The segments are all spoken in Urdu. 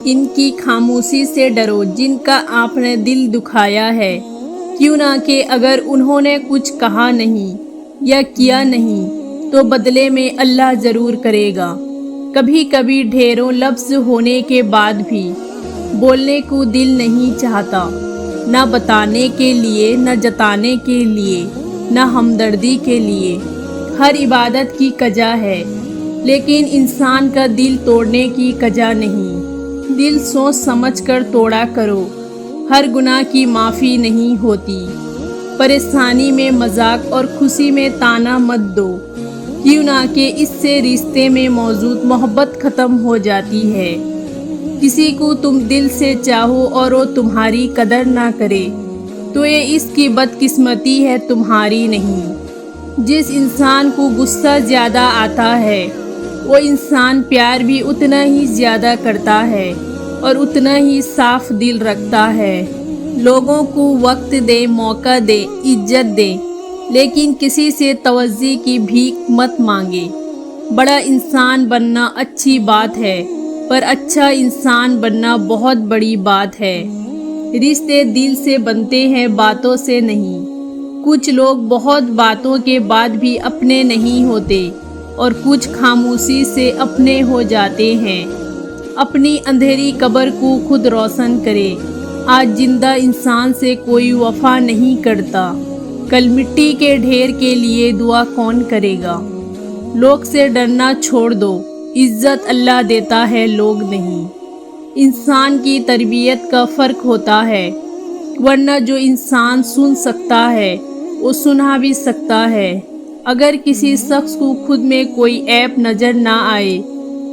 ان کی خاموشی سے ڈرو جن کا آپ نے دل دکھایا ہے، کیوں نہ کہ اگر انہوں نے کچھ کہا نہیں یا کیا نہیں تو بدلے میں اللہ ضرور کرے گا۔ کبھی کبھی ڈھیروں لفظ ہونے کے بعد بھی بولنے کو دل نہیں چاہتا، نہ بتانے کے لیے، نہ جتانے کے لیے، نہ ہمدردی کے لیے۔ ہر عبادت کی قضا ہے، لیکن انسان کا دل توڑنے کی قضا نہیں۔ دل سوچ سمجھ کر توڑا کرو، ہر گناہ کی معافی نہیں ہوتی۔ پریشانی میں مذاق اور خوشی میں طعنہ مت دو، کیوں نہ کہ اس سے رشتے میں موجود محبت ختم ہو جاتی ہے۔ کسی کو تم دل سے چاہو اور وہ تمہاری قدر نہ کرے تو یہ اس کی بدقسمتی ہے، تمہاری نہیں۔ جس انسان کو غصہ زیادہ آتا ہے وہ انسان پیار بھی اتنا ہی زیادہ کرتا ہے اور اتنا ہی صاف دل رکھتا ہے۔ لوگوں کو وقت دے، موقع دے، عزت دے، لیکن کسی سے توجہ کی بھیک مت مانگے۔ بڑا انسان بننا اچھی بات ہے، پر اچھا انسان بننا بہت بڑی بات ہے۔ رشتے دل سے بنتے ہیں، باتوں سے نہیں۔ کچھ لوگ بہت باتوں کے بعد بھی اپنے نہیں ہوتے اور کچھ خاموشی سے اپنے ہو جاتے ہیں۔ اپنی اندھیری قبر کو خود روشن کرے۔ آج زندہ انسان سے کوئی وفا نہیں کرتا، کل مٹی کے ڈھیر کے لیے دعا کون کرے گا؟ لوگ سے ڈرنا چھوڑ دو، عزت اللہ دیتا ہے، لوگ نہیں۔ انسان کی تربیت کا فرق ہوتا ہے، ورنہ جو انسان سن سکتا ہے وہ سنا بھی سکتا ہے۔ اگر کسی شخص کو خود میں کوئی عیب نظر نہ آئے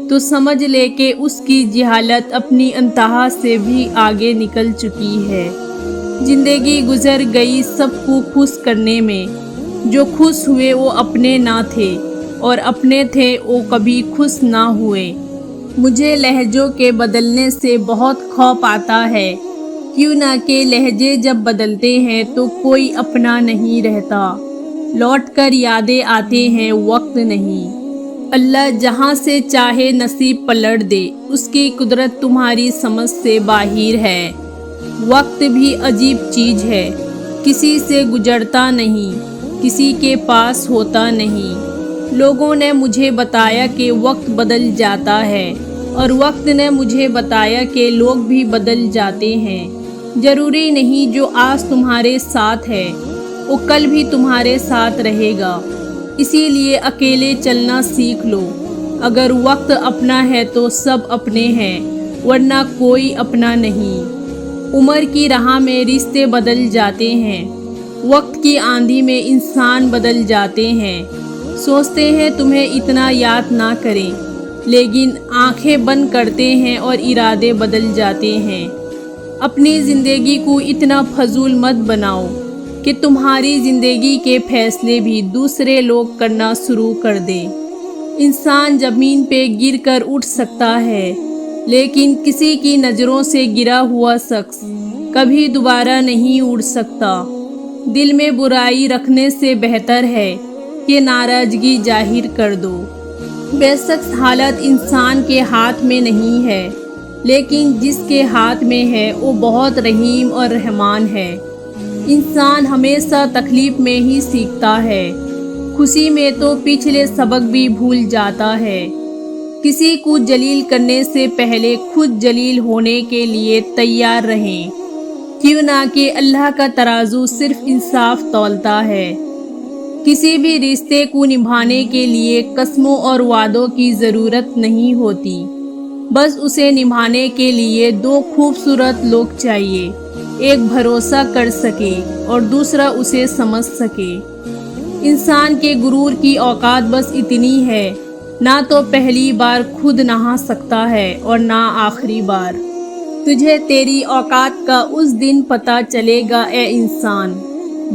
تو سمجھ لے کہ اس کی جہالت اپنی انتہا سے بھی آگے نکل چکی ہے۔ زندگی گزر گئی سب کو خوش کرنے میں، جو خوش ہوئے وہ اپنے نہ تھے اور اپنے تھے وہ کبھی خوش نہ ہوئے۔ مجھے لہجوں کے بدلنے سے بہت خوف آتا ہے، کیوں نہ کہ لہجے جب بدلتے ہیں تو کوئی اپنا نہیں رہتا، لوٹ کر یادیں آتے ہیں، وقت نہیں۔ اللہ جہاں سے چاہے نصیب پلٹ دے، اس کی قدرت تمہاری سمجھ سے باہر ہے۔ وقت بھی عجیب چیز ہے، کسی سے گزرتا نہیں، کسی کے پاس ہوتا نہیں۔ لوگوں نے مجھے بتایا کہ وقت بدل جاتا ہے، اور وقت نے مجھے بتایا کہ لوگ بھی بدل جاتے ہیں۔ ضروری نہیں جو آج تمہارے ساتھ ہے وہ کل بھی تمہارے ساتھ رہے گا، اسی لیے اکیلے چلنا سیکھ لو۔ اگر وقت اپنا ہے تو سب اپنے ہیں، ورنہ کوئی اپنا نہیں۔ عمر کی راہ میں رشتے بدل جاتے ہیں، وقت کی آندھی میں انسان بدل جاتے ہیں۔ سوچتے ہیں تمہیں اتنا یاد نہ کریں، لیکن آنکھیں بند کرتے ہیں اور ارادے بدل جاتے ہیں۔ اپنی زندگی کو اتنا فضول مت بناؤ کہ تمہاری زندگی کے فیصلے بھی دوسرے لوگ کرنا شروع کر دیں۔ انسان زمین پہ گر کر اٹھ سکتا ہے، لیکن کسی کی نظروں سے گرا ہوا شخص کبھی دوبارہ نہیں اڑ سکتا۔ دل میں برائی رکھنے سے بہتر ہے کہ ناراضگی ظاہر کر دو۔ بے شک حالت انسان کے ہاتھ میں نہیں ہے، لیکن جس کے ہاتھ میں ہے وہ بہت رحیم اور رحمان ہے۔ انسان ہمیشہ تکلیف میں ہی سیکھتا ہے، خوشی میں تو پچھلے سبق بھی بھول جاتا ہے۔ کسی کو جلیل کرنے سے پہلے خود جلیل ہونے کے لیے تیار رہیں، کیوں نہ کہ اللہ کا ترازو صرف انصاف تولتا ہے۔ کسی بھی رشتے کو نبھانے کے لیے قسموں اور وعدوں کی ضرورت نہیں ہوتی، بس اسے نبھانے کے لیے دو خوبصورت لوگ چاہیے، ایک بھروسہ کر سکے اور دوسرا اسے سمجھ سکے۔ انسان کے غرور کی اوقات بس اتنی ہے، نہ تو پہلی بار خود نہا سکتا ہے اور نہ آخری بار۔ تجھے تیری اوقات کا اس دن پتہ چلے گا اے انسان،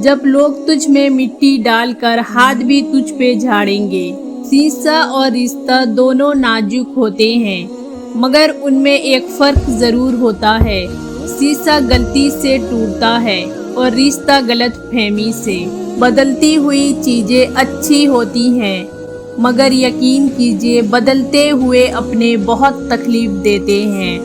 جب لوگ تجھ میں مٹی ڈال کر ہاتھ بھی تجھ پہ جھاڑیں گے۔ شیشہ اور رشتہ دونوں نازک ہوتے ہیں، مگر ان میں ایک فرق ضرور ہوتا ہے۔ شیشہ غلطی سے ٹوٹتا ہے اور رشتہ غلط فہمی سے۔ بدلتی ہوئی چیزیں اچھی ہوتی ہیں، مگر یقین کیجیے بدلتے ہوئے اپنے بہت تکلیف دیتے ہیں۔